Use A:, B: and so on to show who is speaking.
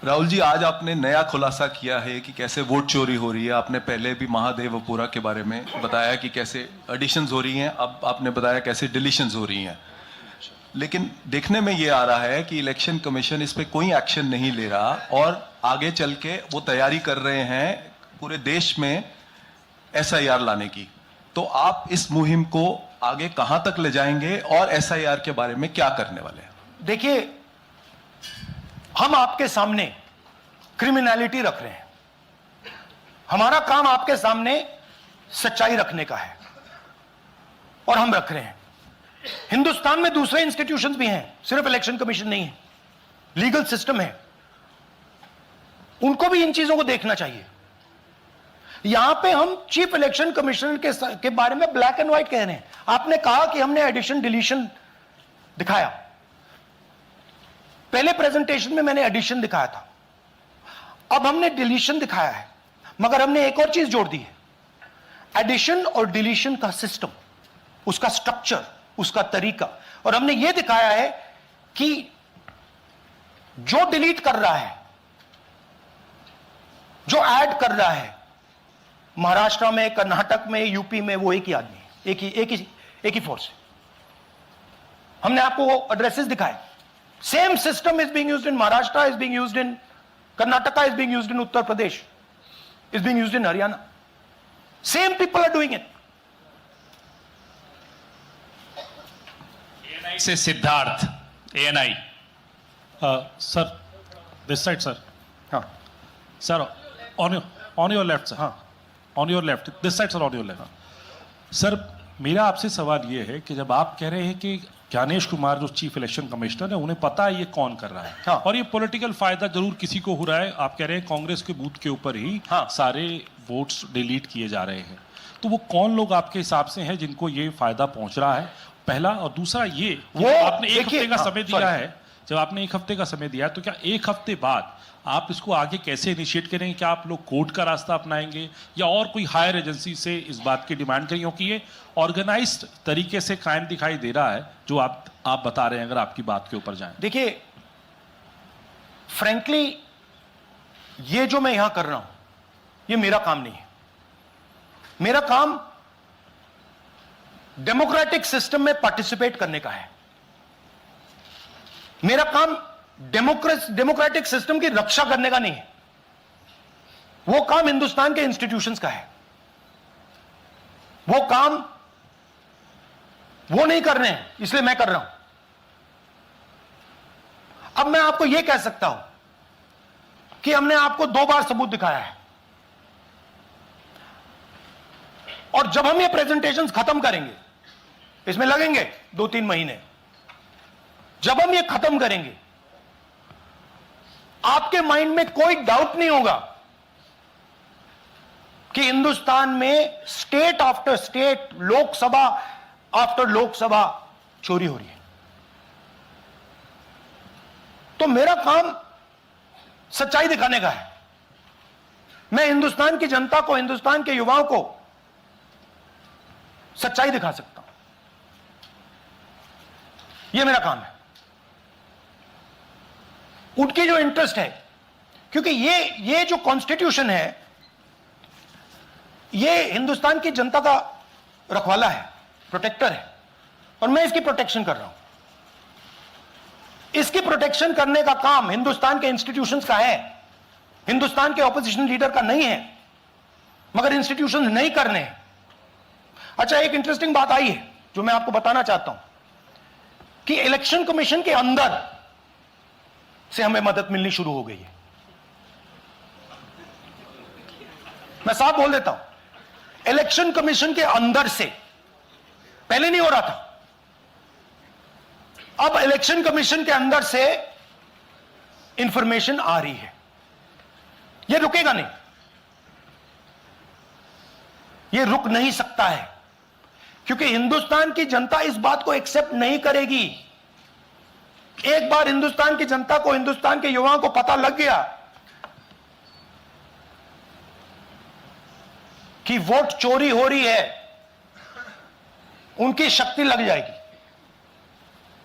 A: राहुल जी, आज आपने नया खुलासा किया है कि कैसे वोट चोरी हो रही है। आपने पहले भी महादेवपुरा के बारे में बताया कि कैसे एडिशंस हो रही हैं, अब आपने बताया कैसे डिलीशंस हो रही हैं। लेकिन देखने में ये आ रहा है कि इलेक्शन कमीशन इस पे कोई एक्शन नहीं ले रहा और आगे चल के वो तैयारी कर रहे हैं पूरे देश में SIR लाने की। तो आप इस मुहिम को आगे कहां तक ले जाएंगे और SIR के बारे में क्या करने वाले हैं?
B: देखिए, हम आपके सामने क्रिमिनलिटी रख रहे हैं। हमारा काम आपके सामने सच्चाई रखने का है और हम रख रहे हैं। हिंदुस्तान में दूसरे इंस्टीट्यूशंस भी हैं, सिर्फ इलेक्शन कमीशन नहीं है, लीगल सिस्टम है, उनको भी इन चीजों को देखना चाहिए। यहां पे हम चीफ इलेक्शन कमिश्नर के बारे में ब्लैक एंड व्हाइट कह रहे हैं। आपने कहा कि हमने एडिशन डिलीशन दिखाया। पहले प्रेजेंटेशन में मैंने एडिशन दिखाया था, अब हमने डिलीशन दिखाया है, मगर हमने एक और चीज जोड़ दी है। एडिशन और डिलीशन का सिस्टम, उसका स्ट्रक्चर, उसका तरीका, और हमने यह दिखाया है कि जो डिलीट कर रहा है, जो ऐड कर रहा है, महाराष्ट्र में, कर्नाटक में, यूपी में, वो एक ही आदमी है, एक ही फोर्स है। हमने आपको वो एड्रेसेस दिखाए। Same system is being used in Maharashtra, is being used in Karnataka, is being used in Uttar Pradesh, is being used in Haryana. Same people are doing it.
C: ANI से Siddharth, ANI
D: sir, this side sir.
B: हाँ
D: sir, on your left sir.
B: हाँ,
D: on your left, this side sir, on your left. Sir, मेरा आपसे सवाल ये है कि जब आप कह रहे हैं कि ज्ञानेश कुमार जो चीफ इलेक्शन कमिश्नर है, उन्हें पता है ये कौन कर रहा है,
B: हाँ,
D: और ये पॉलिटिकल फायदा जरूर किसी को हो रहा है। आप कह रहे हैं कांग्रेस के बूथ के ऊपर ही
B: हाँ,
D: सारे वोट्स डिलीट किए जा रहे हैं, तो वो कौन लोग आपके हिसाब से हैं जिनको ये फायदा पहुंच रहा है, पहला। और दूसरा ये,
B: वो
D: आपने एक हफ्ते का समय दिया है, जब आपने एक हफ्ते का समय दिया है, तो क्या एक हफ्ते बाद आप इसको आगे कैसे इनिशिएट करेंगे? क्या आप लोग कोर्ट का रास्ता अपनाएंगे या और कोई हायर एजेंसी से इस बात की डिमांड करेंगे? क्योंकि ये ऑर्गेनाइज्ड तरीके से क्राइम दिखाई दे रहा है जो आप बता रहे हैं, अगर आपकी बात के ऊपर जाएं।
B: देखिए, फ्रैंकली ये जो मैं यहां कर रहा हूं, ये मेरा काम नहीं है। मेरा काम डेमोक्रेटिक सिस्टम में पार्टिसिपेट करने का है। मेरा काम डेमोक्रेटिक सिस्टम की रक्षा करने का नहीं है। वो काम हिंदुस्तान के इंस्टीट्यूशंस का है। वो काम वो नहीं कर रहे हैं, इसलिए मैं कर रहा हूं। अब मैं आपको यह कह सकता हूं कि हमने आपको 2 बार सबूत दिखाया है, और जब हम ये प्रेजेंटेशंस खत्म करेंगे, इसमें लगेंगे 2-3 महीने, जब हम ये खत्म करेंगे, आपके माइंड में कोई डाउट नहीं होगा कि हिंदुस्तान में state after state, Lok Sabha after Lok Sabha चोरी हो रही है। तो मेरा काम सच्चाई दिखाने का है। मैं हिंदुस्तान की जनता को, हिंदुस्तान के युवाओं को सच्चाई दिखा सकता हूं। यह मेरा काम है। उनकी जो इंटरेस्ट है, क्योंकि ये जो कॉन्स्टिट्यूशन है, ये हिंदुस्तान की जनता का रखवाला है, प्रोटेक्टर है, और मैं इसकी प्रोटेक्शन कर रहा हूं। इसकी प्रोटेक्शन करने का काम हिंदुस्तान के इंस्टीट्यूशंस का है, हिंदुस्तान के ऑपोजिशन लीडर का नहीं है, मगर इंस्टीट्यूशंस नहीं करने हैं। अच्छा, एक इंटरेस्टिंग बात आई है जो मैं आपको बताना चाहता हूं कि इलेक्शन कमीशन के अंदर से हमें मदद मिलनी शुरू हो गई है। मैं साफ बोल देता हूं, इलेक्शन कमीशन के अंदर से, पहले नहीं हो रहा था, अब इलेक्शन कमीशन के अंदर से इंफॉर्मेशन आ रही है। यह रुकेगा नहीं, यह रुक नहीं सकता है, क्योंकि हिंदुस्तान की जनता इस बात को एक्सेप्ट नहीं करेगी। एक बार हिंदुस्तान की जनता को, हिंदुस्तान के युवाओं को पता लग गया कि वोट चोरी हो रही है, उनकी शक्ति लग जाएगी।